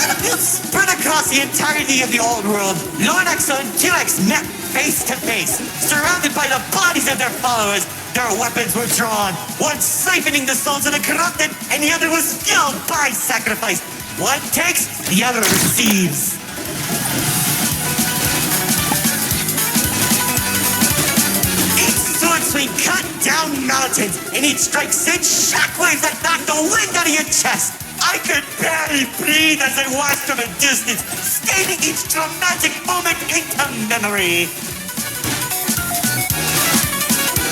battlefield spread across the entirety of the old world. Lord Exo and 2X met face to face, surrounded by the bodies of their followers. Their weapons were drawn, one siphoning the souls of the corrupted, and the other was fueled by sacrifice. One takes, the other receives. Each sword swing cut down mountains, and each strike sent shockwaves that knocked the wind out of your chest. I could barely breathe as I watched from a distance, staining each dramatic moment into memory.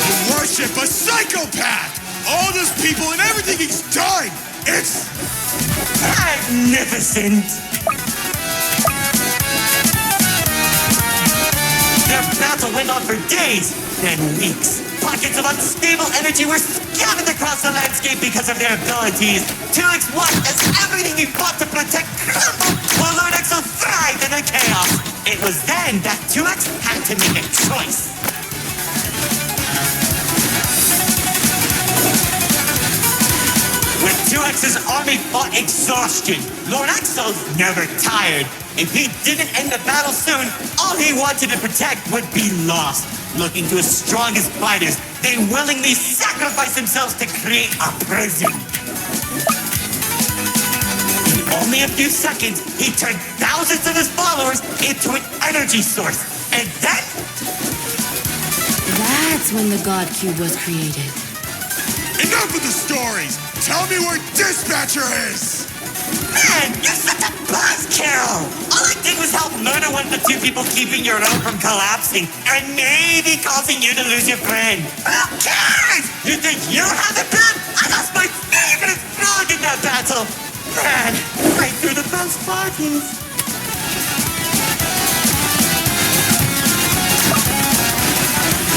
You worship a psychopath! All those people and everything he's done! It's magnificent! Their battle went on for days, then weeks. Pockets of unstable energy were scattered across the landscape because of their abilities. 2X watched as everything he fought to protect crumbled, while Lord Exo thrived in the chaos. It was then that 2X had to make a choice. When 2X's army fought exhaustion, Lord Exo's never tired. If he didn't end the battle soon, all he wanted to protect would be lost. Looking to his strongest fighters, they willingly sacrificed themselves to create a prison. In only a few seconds, he turned thousands of his followers into an energy source. And then... That's when the God Cube was created. Enough of the stories! Tell me where Dispatcher is! Man, you're such a buzzkill! All I did was help murder one of the two people keeping your own from collapsing, and maybe causing you to lose your friend. Who cares? You think you have the pen? I lost my favorite frog in that battle! Man, right through the best parties.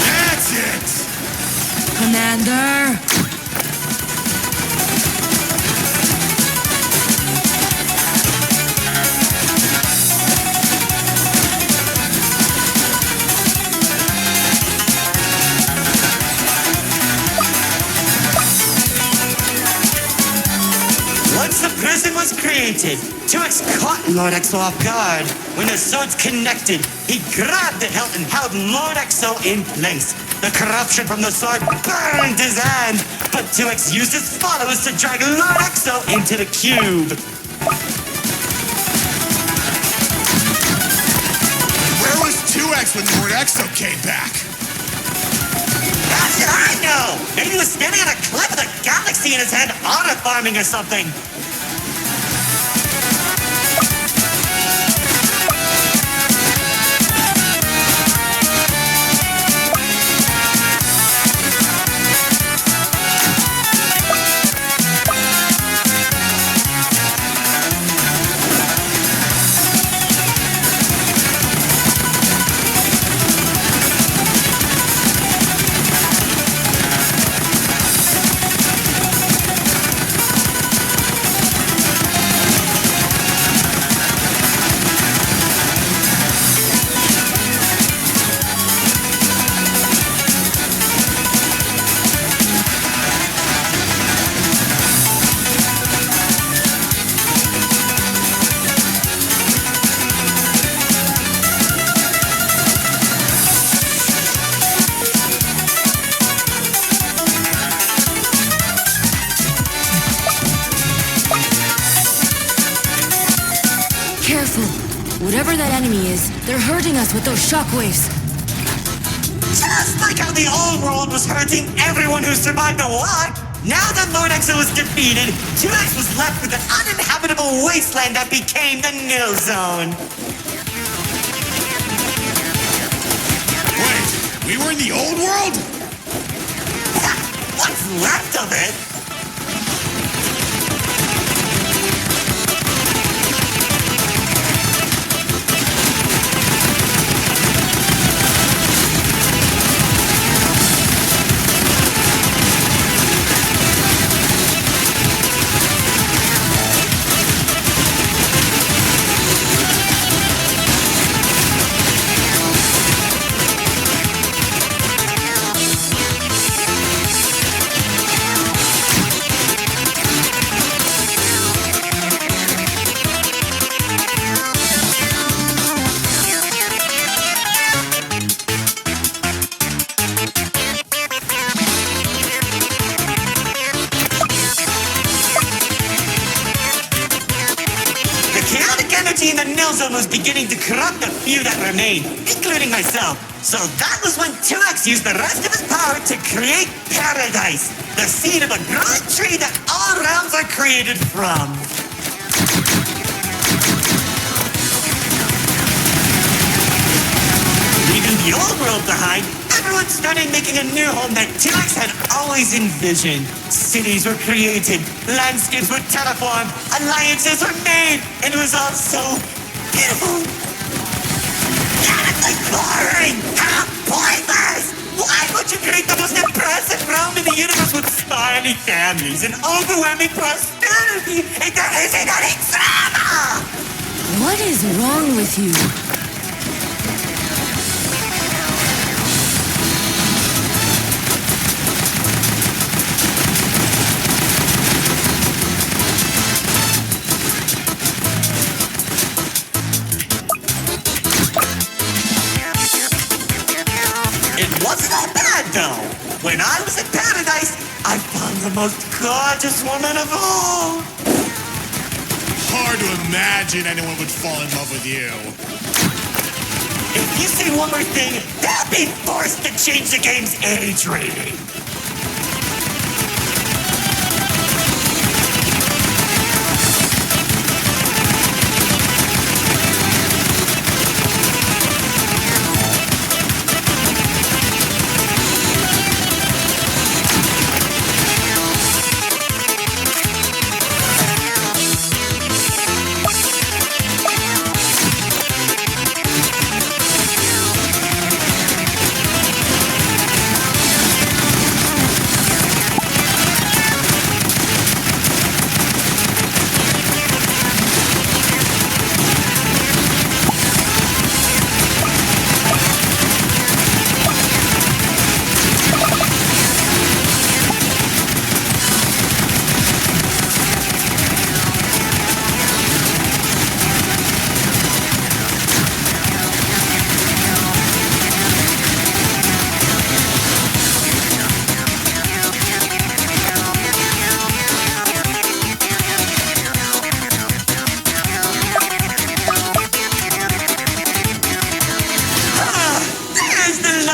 That's it! Commander! Once the prison was created, 2X caught Lord Exo off guard. When the swords connected, he grabbed the hilt and held Lord Exo in place. The corruption from the sword burned his hand, but 2X used his followers to drag Lord Exo into the cube. Where was 2X when Lord Exo came back? How did I know? Maybe he was standing on a cliff with a galaxy in his hand, auto farming or something. Careful. Whatever that enemy is, they're hurting us with those shockwaves. Just like how the old world was hurting everyone who survived the war, now that Lord Exo was defeated, 2X was left with an uninhabitable wasteland that became the Nil Zone. Wait, we were in the old world? What's left of it? energy in the nil zone was beginning to corrupt the few that remained, including myself. So that was when 2X used the rest of his power to create Paradise, the seed of a growing tree that all realms are created from. Leaving the old world behind, everyone started making a new home that 2X had always envisioned. Cities were created, landscapes were terraformed, alliances were made, and it was all so beautiful. Radically boring! How pointless! Why would you create the most impressive realm in the universe with smiling families and overwhelming prosperity if there isn't any drama? What is wrong with you? It wasn't that bad, though. When I was in Paradise, I found the most gorgeous woman of all. Hard to imagine anyone would fall in love with you. If you say one more thing, they'll be forced to change the game's age rating.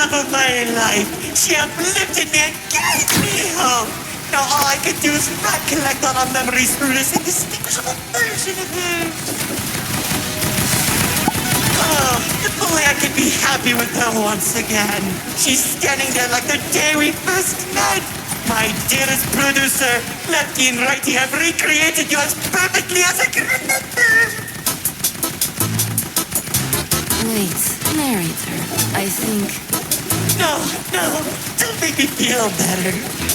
Of my life, she uplifted me and gave me hope. Now all I can do is recollect all our memories through this indistinguishable version of her. Oh, if only I could be happy with her once again. She's standing there like the day we first met. My dearest producer, Lefty and Righty have recreated you as perfectly as I can remember. Wait, narrate her. I think... No, don't make me feel better.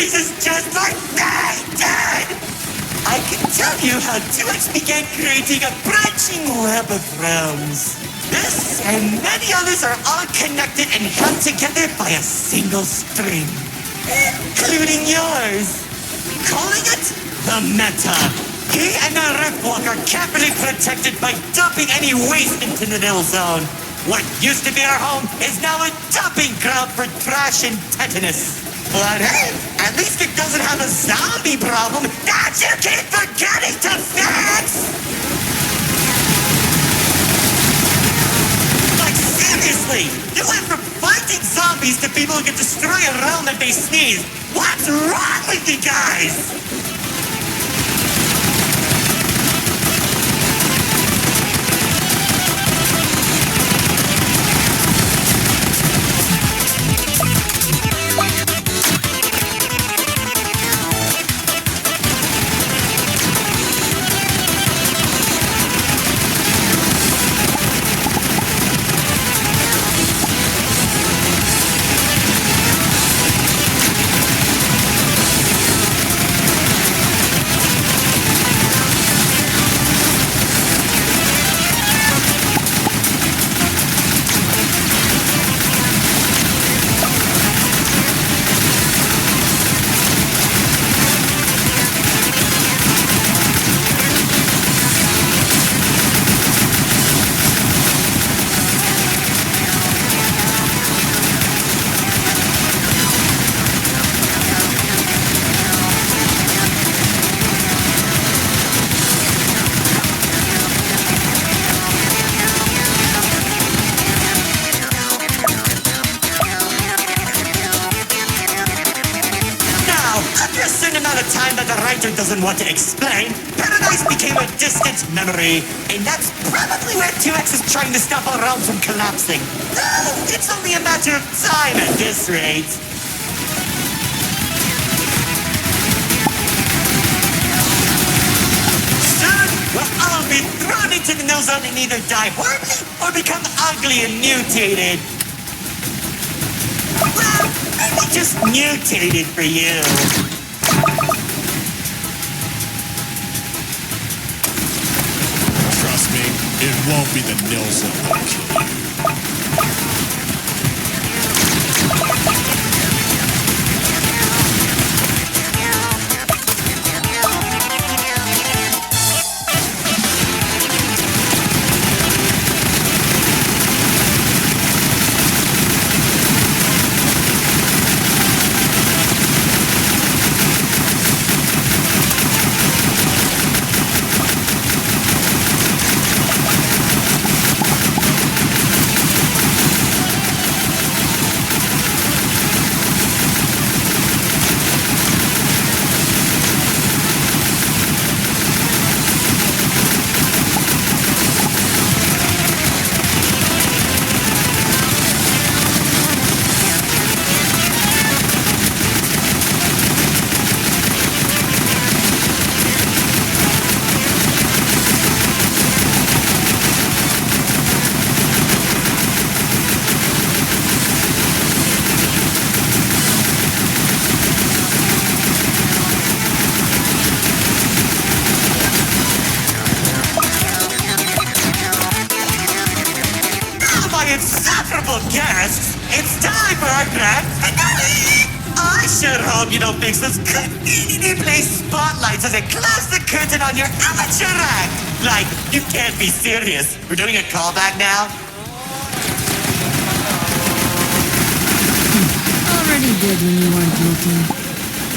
pieces just like they did! I can tell you how 2X began creating a branching web of realms. This and many others are all connected and held together by a single string. including yours. Calling it the Meta. He and the Riftwalk are carefully protected by dumping any waste into the Nil Zone. What used to be our home is now a dumping ground for trash and tetanus. But hey, at least it doesn't have a zombie problem that you keep forgetting to fix! Like, seriously, you went from fighting zombies to people who can destroy a realm if they sneeze. What's wrong with you guys? After a certain amount of time that the writer doesn't want to explain, Paradise became a distant memory. And that's probably where 2X is trying to stop our realms from collapsing. Though it's only a matter of time at this rate. Soon, we'll all be thrown into the Nil Zone and either die horribly or become ugly and mutated. Well, maybe just mutated for you. Trust me, it won't be the Nil Zone that'll kill you. Insufferable guests, it's time for our grand finale! I sure hope you don't fix those conveniently placed spotlights as they close the curtain on your amateur act! Like, you can't be serious. We're doing a callback now? Already did when you weren't looking.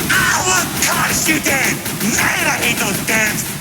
Oh, of course you did! Man, I hate those dance!